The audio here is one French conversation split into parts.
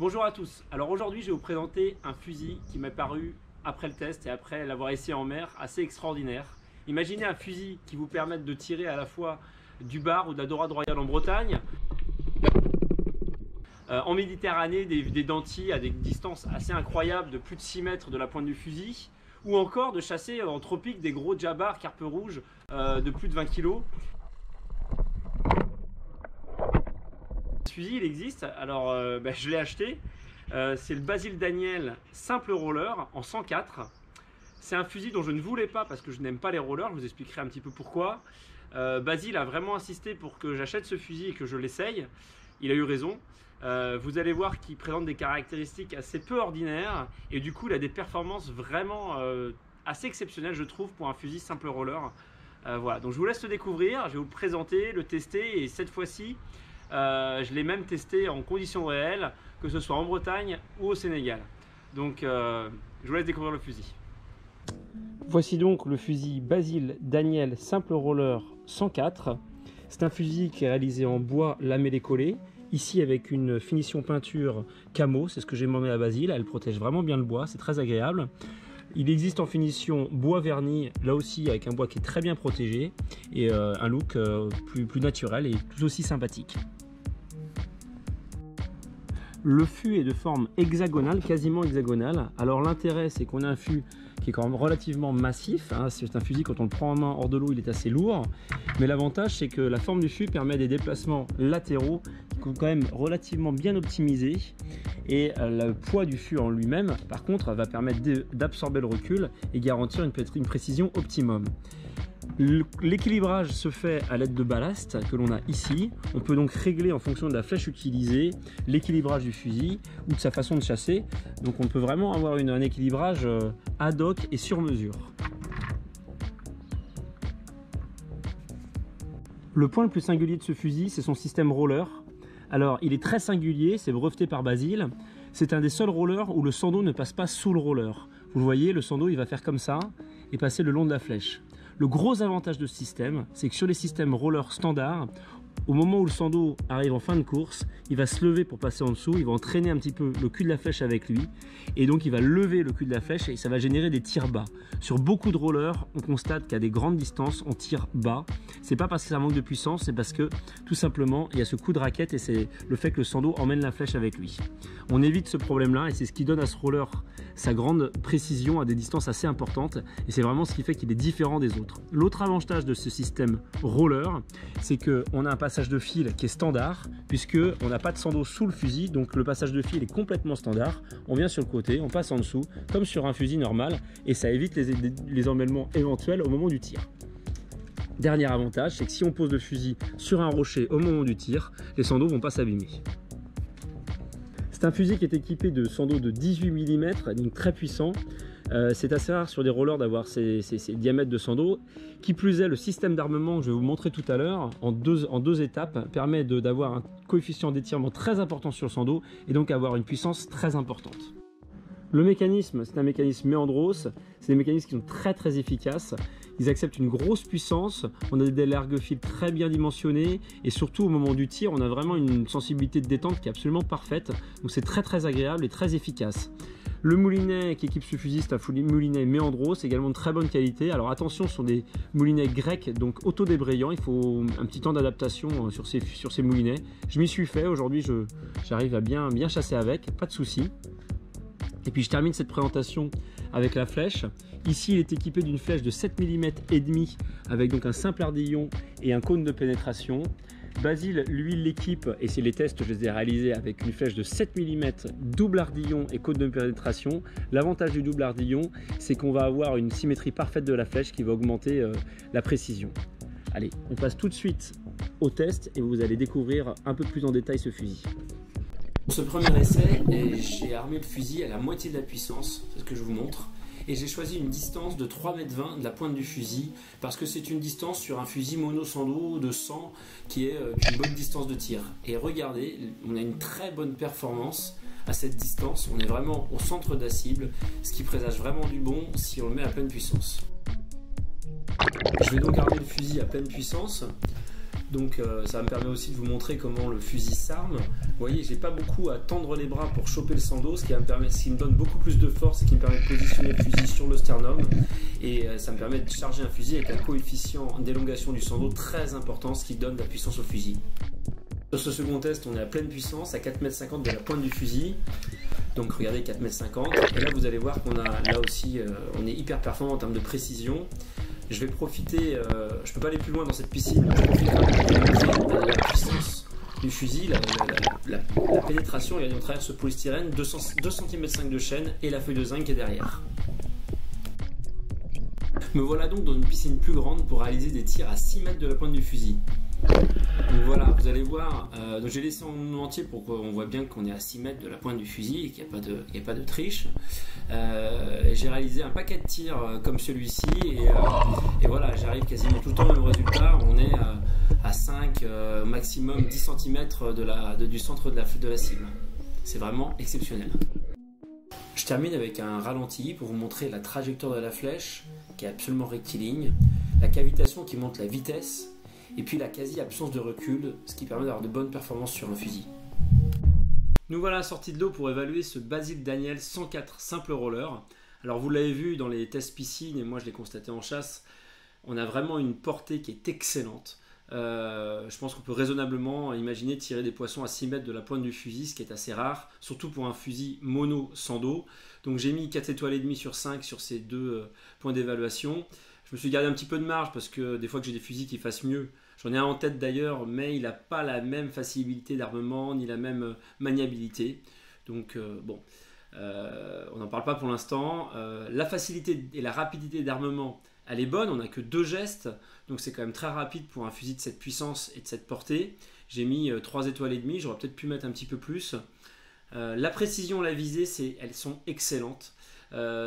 Bonjour à tous. Alors aujourd'hui je vais vous présenter un fusil qui m'est paru après le test et après l'avoir essayé en mer assez extraordinaire. Imaginez un fusil qui vous permette de tirer à la fois du bar ou de la dorade royale en Bretagne, en Méditerranée des dentilles à des distances assez incroyables de plus de 6 mètres de la pointe du fusil, ou encore de chasser en tropique des gros jabars carpe rouge de plus de 20 kg. Ce fusil il existe, alors je l'ai acheté, c'est le Basile Daniel simple roller en 104. C'est un fusil dont je ne voulais pas parce que je n'aime pas les rollers, je vous expliquerai un petit peu pourquoi. Basile a vraiment insisté pour que j'achète ce fusil et que je l'essaye, il a eu raison. Vous allez voir qu'il présente des caractéristiques assez peu ordinaires et du coup il a des performances vraiment assez exceptionnelles je trouve pour un fusil simple roller. Voilà, donc je vous laisse le découvrir, je vais vous le présenter, le tester et cette fois-ci je l'ai même testé en conditions réelles, que ce soit en Bretagne ou au Sénégal. Donc je vous laisse découvrir le fusil. Voici donc le fusil Basile Daniel simple roller 104. C'est un fusil qui est réalisé en bois lamellé collé, ici avec une finition peinture camo, c'est ce que j'ai demandé à Basile, elle protège vraiment bien le bois, c'est très agréable. Il existe en finition bois verni, là aussi avec un bois qui est très bien protégé et un look plus naturel et tout aussi sympathique. Le fût est de forme hexagonale, quasiment hexagonale. Alors l'intérêt c'est qu'on a un fût qui est quand même relativement massif, hein. C'est un fusil quand on le prend en main hors de l'eau il est assez lourd, mais l'avantage c'est que la forme du fût permet des déplacements latéraux qui sont quand même relativement bien optimisés et le poids du fût en lui-même par contre va permettre d'absorber le recul et garantir une précision optimum. L'équilibrage se fait à l'aide de ballast que l'on a ici. On peut donc régler en fonction de la flèche utilisée l'équilibrage du fusil ou de sa façon de chasser. Donc on peut vraiment avoir un équilibrage ad hoc et sur mesure. Le point le plus singulier de ce fusil, c'est son système roller. Alors il est très singulier, c'est breveté par Basile. C'est un des seuls rollers où le sando ne passe pas sous le roller. Vous le voyez, le sando il va faire comme ça et passer le long de la flèche. Le gros avantage de ce système, c'est que sur les systèmes roller standard, au moment où le sando arrive en fin de course, il va se lever pour passer en dessous, il va entraîner un petit peu le cul de la flèche avec lui, et donc il va lever le cul de la flèche et ça va générer des tirs bas. Sur beaucoup de rollers, on constate qu'à des grandes distances, on tire bas. C'est pas parce que ça manque de puissance, c'est parce que tout simplement, il y a ce coup de raquette et c'est le fait que le sando emmène la flèche avec lui. On évite ce problème-là et c'est ce qui donne à ce roller sa grande précision à des distances assez importantes et c'est vraiment ce qui fait qu'il est différent des autres. L'autre avantage de ce système roller, c'est qu'on a un passage de fil qui est standard puisque on n'a pas de sando sous le fusil, donc le passage de fil est complètement standard. On vient sur le côté, on passe en dessous comme sur un fusil normal et ça évite les emmêlements éventuels au moment du tir. Dernier avantage, c'est que si on pose le fusil sur un rocher au moment du tir, les sandos vont pas s'abîmer. C'est un fusil qui est équipé de sando de 18 mm, donc très puissant. C'est assez rare sur des rollers d'avoir ces diamètres de sando. Qui plus est, le système d'armement que je vais vous montrer tout à l'heure, en deux étapes, permet d'avoir un coefficient d'étirement très important sur le sando et donc avoir une puissance très importante. Le mécanisme, c'est un mécanisme Meandros, c'est des mécanismes qui sont très efficaces. Ils acceptent une grosse puissance, on a des largues-fils très bien dimensionnés et surtout au moment du tir, on a vraiment une sensibilité de détente qui est absolument parfaite. Donc c'est très agréable et très efficace. Le moulinet qui équipe ce fusil, c'est un moulinet Meandros, également de très bonne qualité. Alors attention, ce sont des moulinets grecs, donc auto-débrayants. Il faut un petit temps d'adaptation sur ces moulinets. Je m'y suis fait, aujourd'hui j'arrive à bien chasser avec, pas de souci. Et puis je termine cette présentation avec la flèche. Ici il est équipé d'une flèche de 7 mm et demi avec donc un simple ardillon et un cône de pénétration. Basile lui l'équipe et c'est les tests je les ai réalisés avec une flèche de 7 mm double ardillon et cône de pénétration. L'avantage du double ardillon c'est qu'on va avoir une symétrie parfaite de la flèche qui va augmenter la précision. Allez, on passe tout de suite au test et vous allez découvrir un peu plus en détail ce fusil. Pour ce premier essai, j'ai armé le fusil à la moitié de la puissance, c'est ce que je vous montre. Et j'ai choisi une distance de 3,20 m de la pointe du fusil parce que c'est une distance sur un fusil mono sando de 100 qui est une bonne distance de tir. Et regardez, on a une très bonne performance à cette distance, on est vraiment au centre de la cible, ce qui présage vraiment du bon si on le met à pleine puissance. Je vais donc armer le fusil à pleine puissance. Donc ça me permet aussi de vous montrer comment le fusil s'arme. Vous voyez, j'ai pas beaucoup à tendre les bras pour choper le sando, ce qui me donne beaucoup plus de force et qui me permet de positionner le fusil sur le sternum. Et ça me permet de charger un fusil avec un coefficient d'élongation du sando très important, ce qui donne de la puissance au fusil. Sur ce second test, on est à pleine puissance, à 4,50 m de la pointe du fusil. Donc regardez, 4,50 m. Et là, vous allez voir qu'on a là aussi, on est hyper performant en termes de précision. Je vais profiter, je ne peux pas aller plus loin dans cette piscine, je profite de la puissance du fusil, la pénétration. Et on traverse ce polystyrène, 2 cm 5 de chaîne et la feuille de zinc qui est derrière. Me voilà donc dans une piscine plus grande pour réaliser des tirs à 6 mètres de la pointe du fusil. Donc voilà, vous allez voir, j'ai laissé en entier pour qu'on voit bien qu'on est à 6 mètres de la pointe du fusil et qu'il n'y a pas de triche. J'ai réalisé un paquet de tirs comme celui-ci et voilà, j'arrive quasiment tout le temps au même résultat. On est à 5, maximum 10 cm du centre de la cible. C'est vraiment exceptionnel. Je termine avec un ralenti pour vous montrer la trajectoire de la flèche qui est absolument rectiligne, la cavitation qui montre la vitesse et puis la quasi-absence de recul, ce qui permet d'avoir de bonnes performances sur un fusil. Nous voilà sortis de l'eau pour évaluer ce Basile Daniel 104 simple roller. Alors vous l'avez vu dans les tests piscine et moi je l'ai constaté en chasse, on a vraiment une portée qui est excellente. Je pense qu'on peut raisonnablement imaginer tirer des poissons à 6 mètres de la pointe du fusil, ce qui est assez rare, surtout pour un fusil mono sans dos. Donc j'ai mis 4 étoiles et demie sur 5 sur ces deux points d'évaluation. Je me suis gardé un petit peu de marge parce que des fois que j'ai des fusils qui fassent mieux, j'en ai un en tête d'ailleurs, mais il n'a pas la même facilité d'armement ni la même maniabilité. Donc bon, on n'en parle pas pour l'instant. La facilité et la rapidité d'armement, elle est bonne, on n'a que 2 gestes, donc c'est quand même très rapide pour un fusil de cette puissance et de cette portée. J'ai mis 3 étoiles et demie, j'aurais peut-être pu mettre un petit peu plus. La précision, la visée, elles sont excellentes.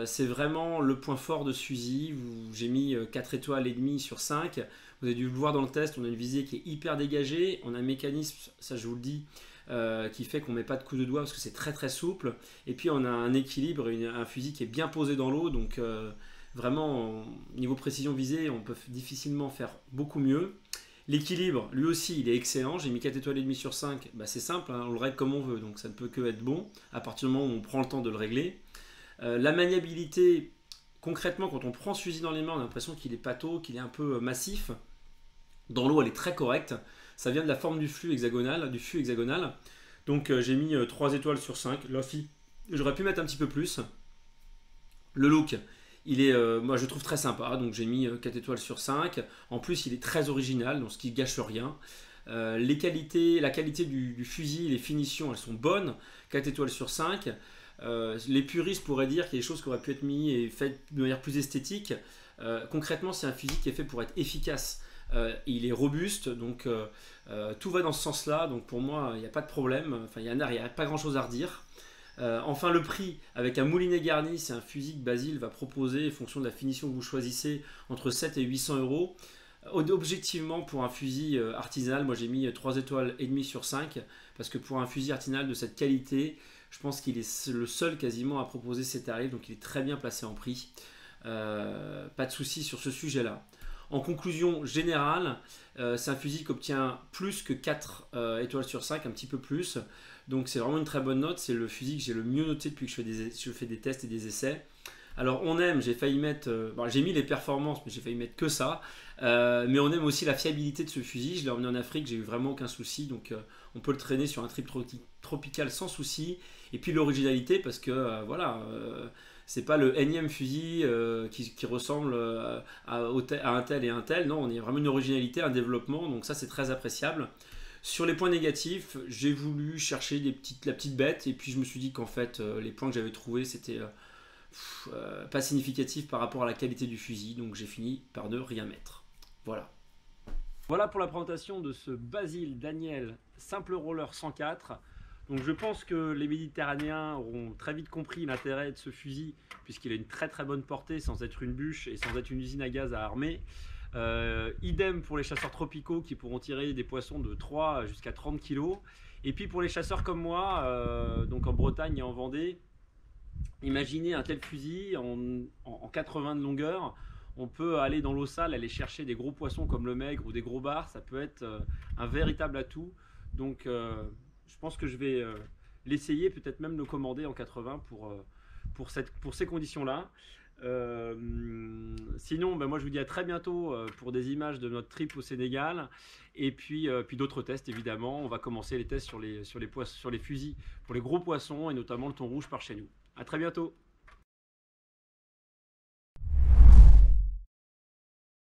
C'est vraiment le point fort de ce fusil. J'ai mis 4 étoiles et demie sur 5. Vous avez dû le voir dans le test, on a une visée qui est hyper dégagée. On a un mécanisme, ça je vous le dis, qui fait qu'on ne met pas de coup de doigt parce que c'est très très souple. Et puis on a un équilibre, un fusil qui est bien posé dans l'eau. Donc vraiment, niveau précision visée, on peut difficilement faire beaucoup mieux. L'équilibre, lui aussi, il est excellent. J'ai mis 4 étoiles et demie sur 5. Bah, c'est simple, hein, on le règle comme on veut. Donc ça ne peut que être bon à partir du moment où on prend le temps de le régler. La maniabilité, concrètement, quand on prend ce fusil dans les mains, on a l'impression qu'il est pâteau, qu'il est un peu massif. Dans l'eau, elle est très correcte. Ça vient de la forme du fût hexagonal. Donc j'ai mis 3 étoiles sur 5. Là aussi, j'aurais pu mettre un petit peu plus. Le look, il est, moi je trouve très sympa. Donc j'ai mis 4 étoiles sur 5. En plus, il est très original, donc ce qui ne gâche rien. La qualité du fusil, les finitions, elles sont bonnes. 4 étoiles sur 5. Les puristes pourraient dire qu'il y a des choses qui auraient pu être mises et faites de manière plus esthétique. Concrètement, c'est un fusil qui est fait pour être efficace. Il est robuste, donc tout va dans ce sens-là. Donc pour moi, il n'y a pas de problème. Enfin, il n'y a pas grand-chose à redire. Enfin, le prix, avec un moulinet garni, c'est un fusil que Basile va proposer, en fonction de la finition que vous choisissez, entre 7 et 800 euros. Objectivement, pour un fusil artisanal, moi j'ai mis 3 étoiles et demie sur 5, parce que pour un fusil artisanal de cette qualité, je pense qu'il est le seul quasiment à proposer ces tarifs, donc il est très bien placé en prix. Pas de souci sur ce sujet-là. En conclusion générale, c'est un fusil qui obtient plus que 4 étoiles sur 5, un petit peu plus. Donc c'est vraiment une très bonne note. C'est le fusil que j'ai le mieux noté depuis que je fais des tests et des essais. Alors on aime, j'ai failli mettre, j'ai mis les performances, mais j'ai failli mettre que ça. Mais on aime aussi la fiabilité de ce fusil. Je l'ai emmené en Afrique, j'ai eu vraiment aucun souci. Donc on peut le traîner sur un trip tropical sans souci. Et puis l'originalité, parce que voilà, c'est pas le énième fusil qui ressemble à un tel et un tel. Non, on est vraiment une originalité, un développement. Donc ça, c'est très appréciable. Sur les points négatifs, j'ai voulu chercher la petite bête. Et puis je me suis dit qu'en fait, les points que j'avais trouvés, c'était pas significatif par rapport à la qualité du fusil. Donc j'ai fini par ne rien mettre. Voilà. Voilà pour la présentation de ce Basile Daniel simple roller 104. Donc je pense que les Méditerranéens auront très vite compris l'intérêt de ce fusil, puisqu'il a une très très bonne portée sans être une bûche et sans être une usine à gaz à armer. Idem pour les chasseurs tropicaux qui pourront tirer des poissons de 3 jusqu'à 30 kg. Et puis pour les chasseurs comme moi, donc en Bretagne et en Vendée, imaginez un tel fusil en 80 de longueur. On peut aller dans l'eau sale, aller chercher des gros poissons comme le maigre ou des gros bars. Ça peut être un véritable atout. Donc je pense que je vais l'essayer, peut-être même le commander en 80 pour ces conditions-là. Sinon, ben moi je vous dis à très bientôt pour des images de notre trip au Sénégal et puis d'autres tests évidemment. On va commencer les tests sur les fusils pour les gros poissons et notamment le thon rouge par chez nous. À très bientôt.